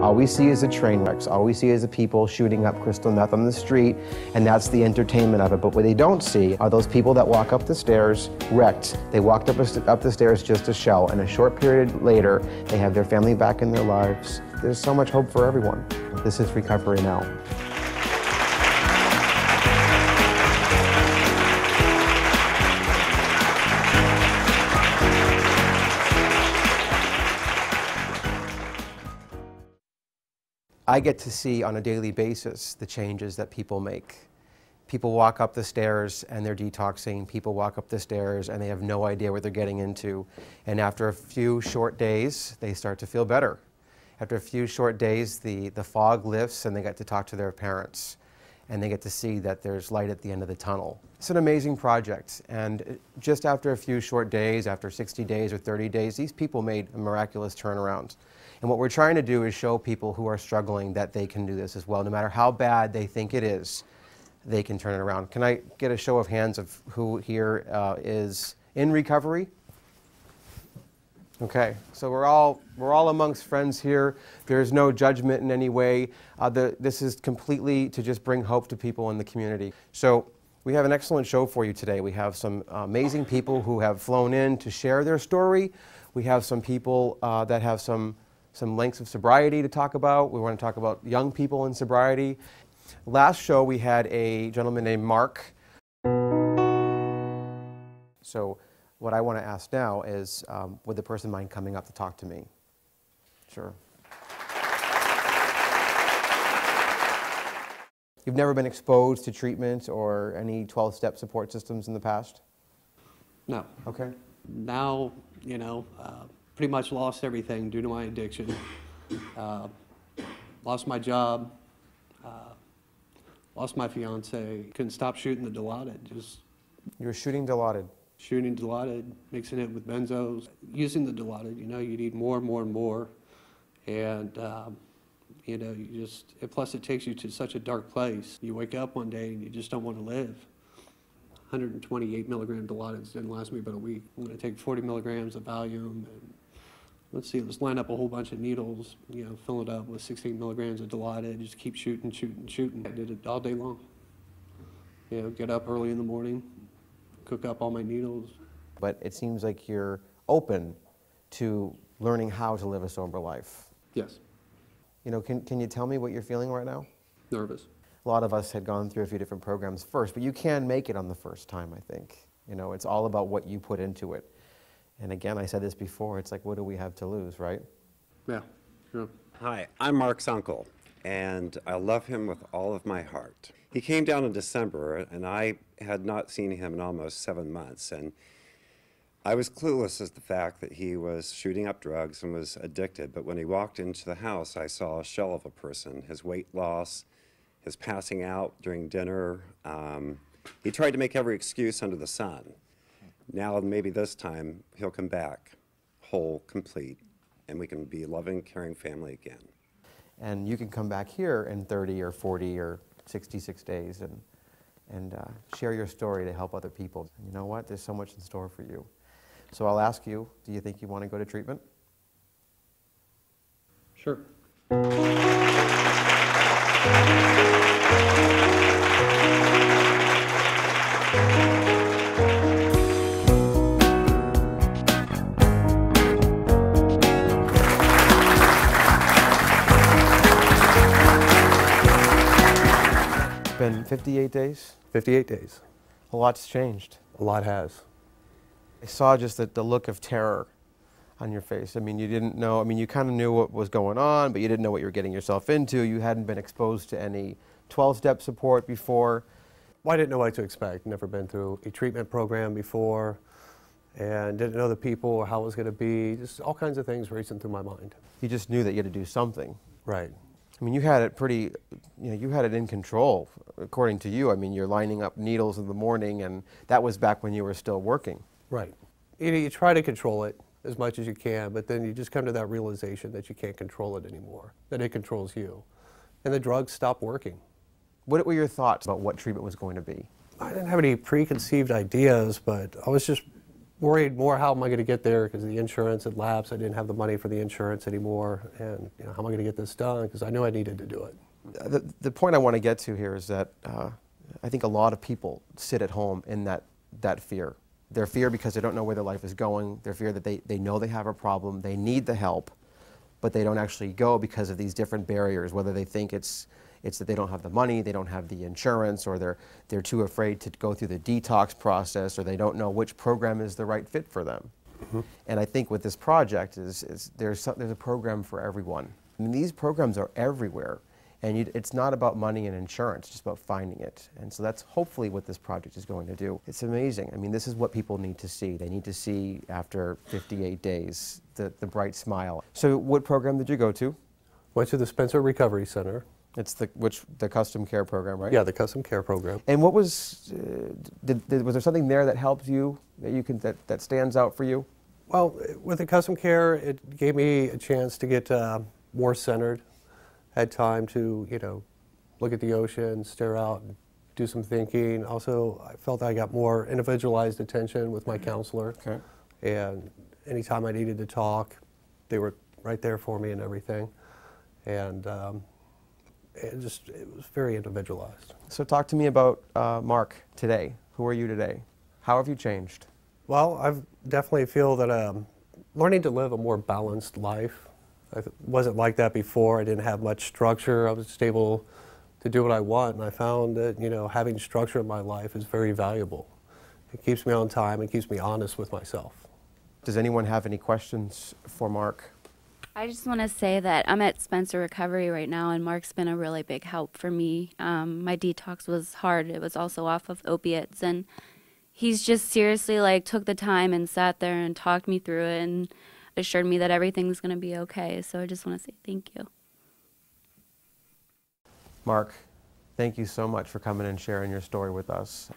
All we see is the train wrecks. All we see is the people shooting up crystal meth on the street, and that's the entertainment of it. But what they don't see are those people that walk up the stairs wrecked. They walked up the stairs just a shell, and a short period later, they have their family back in their lives. There's so much hope for everyone. This is Recovery Now. I get to see on a daily basis the changes that people make. People walk up the stairs and they're detoxing. People walk up the stairs and they have no idea what they're getting into. And after a few short days, they start to feel better. After a few short days, the fog lifts and they get to talk to their parents. And they get to see that there's light at the end of the tunnel. It's an amazing project. And just after a few short days, after 60 days or 30 days, these people made a miraculous turnaround. And what we're trying to do is show people who are struggling that they can do this as well. No matter how bad they think it is, they can turn it around. Can I get a show of hands of who here is in recovery? Okay, so we're all amongst friends here. There's no judgment in any way. This is completely to just bring hope to people in the community. So we have an excellent show for you today. We have some amazing people who have flown in to share their story. We have some people that have some lengths of sobriety to talk about. We want to talk about young people in sobriety. Last show we had a gentleman named Mark. So what I want to ask now is, would the person mind coming up to talk to me? Sure. You've never been exposed to treatment or any 12-step support systems in the past? No. Okay. Now, you know, pretty much lost everything due to my addiction. Lost my job, lost my fiance, couldn't stop shooting the Dilaudid. You were shooting Dilaudid? Shooting Dilaudid, mixing it with Benzos. Using the Dilaudid, you know, you need more and more and more. And, you know, plus it takes you to such a dark place. You wake up one day and you just don't want to live. 128 milligram Dilaudid didn't last me but a week. I'm going to take 40 milligrams of Valium and let's line up a whole bunch of needles, you know, fill it up with 16 milligrams of Dilaudid, just keep shooting. I did it all day long. You know, get up early in the morning, cook up all my needles. But it seems like you're open to learning how to live a sober life. Yes. You know, can you tell me what you're feeling right now? Nervous. A lot of us had gone through a few different programs first, but you can make it on the first time, I think. You know, it's all about what you put into it. And again, I said this before, it's like, what do we have to lose, right? Yeah, sure. Hi, I'm Mark's uncle, and I love him with all of my heart. He came down in December, and I had not seen him in almost 7 months, and I was clueless as to the fact that he was shooting up drugs and was addicted, but when he walked into the house, I saw a shell of a person, his weight loss, his passing out during dinner. He tried to make every excuse under the sun. Now, maybe this time, he'll come back whole, complete, and we can be a loving, caring family again. And you can come back here in 30 or 40 or 66 days and share your story to help other people. And you know what? There's so much in store for you. So I'll ask you, do you think you want to go to treatment? Sure. Been 58 days? 58 days. A lot's changed. A lot has. I saw just the look of terror on your face. I mean, you didn't know, I mean, you kind of knew what was going on, but you didn't know what you were getting yourself into. You hadn't been exposed to any 12-step support before. Well, I didn't know what to expect. Never been through a treatment program before, and didn't know the people or how it was going to be. Just all kinds of things racing through my mind. You just knew that you had to do something. Right. I mean, you had it pretty, you know, you had it in control, according to you. I mean, you're lining up needles in the morning, and that was back when you were still working. Right. You try to control it as much as you can, but then you just come to that realization that you can't control it anymore, that it controls you. And the drugs stop working. What were your thoughts about what treatment was going to be? I didn't have any preconceived ideas, but I was just worried more how am I going to get there because the insurance had lapsed. I didn't have the money for the insurance anymore. And how am I going to get this done? Because I knew I needed to do it. The point I want to get to here is that I think a lot of people sit at home in that fear. Their fear because they don't know where their life is going. Their fear that they know they have a problem, they need the help, but they don't actually go because of these different barriers, whether they think it's that they don't have the money, they don't have the insurance, or they're too afraid to go through the detox process, or they don't know which program is the right fit for them. Mm-hmm. And I think with this project there's a program for everyone. I mean, these programs are everywhere. And it's not about money and insurance, it's just about finding it. And so that's hopefully what this project is going to do. It's amazing. I mean, this is what people need to see. They need to see, after 58 days, the bright smile. So what program did you go to? Went to the Spencer Recovery Center. It's the custom care program, right? Yeah, the custom care program. And what was, was there something there that helped you, that stands out for you? Well, with the custom care, it gave me a chance to get more centered. Had time to, look at the ocean, stare out, and do some thinking. Also, I felt I got more individualized attention with my counselor. Okay. And anytime I needed to talk, they were right there for me and everything. And it was very individualized. So talk to me about Mark today. Who are you today? How have you changed? Well, I definitely feel that I'm learning to live a more balanced life. I wasn't like that before. I didn't have much structure. I was just able to do what I want, and I found that having structure in my life is very valuable. It keeps me on time and keeps me honest with myself. Does anyone have any questions for Mark? I just want to say that I'm at Spencer Recovery right now, and Mark's been a really big help for me. My detox was hard. It was also off of opiates, and he's just seriously took the time and sat there and talked me through it and assured me that everything's going to be okay. So I just want to say thank you. Mark, thank you so much for coming and sharing your story with us.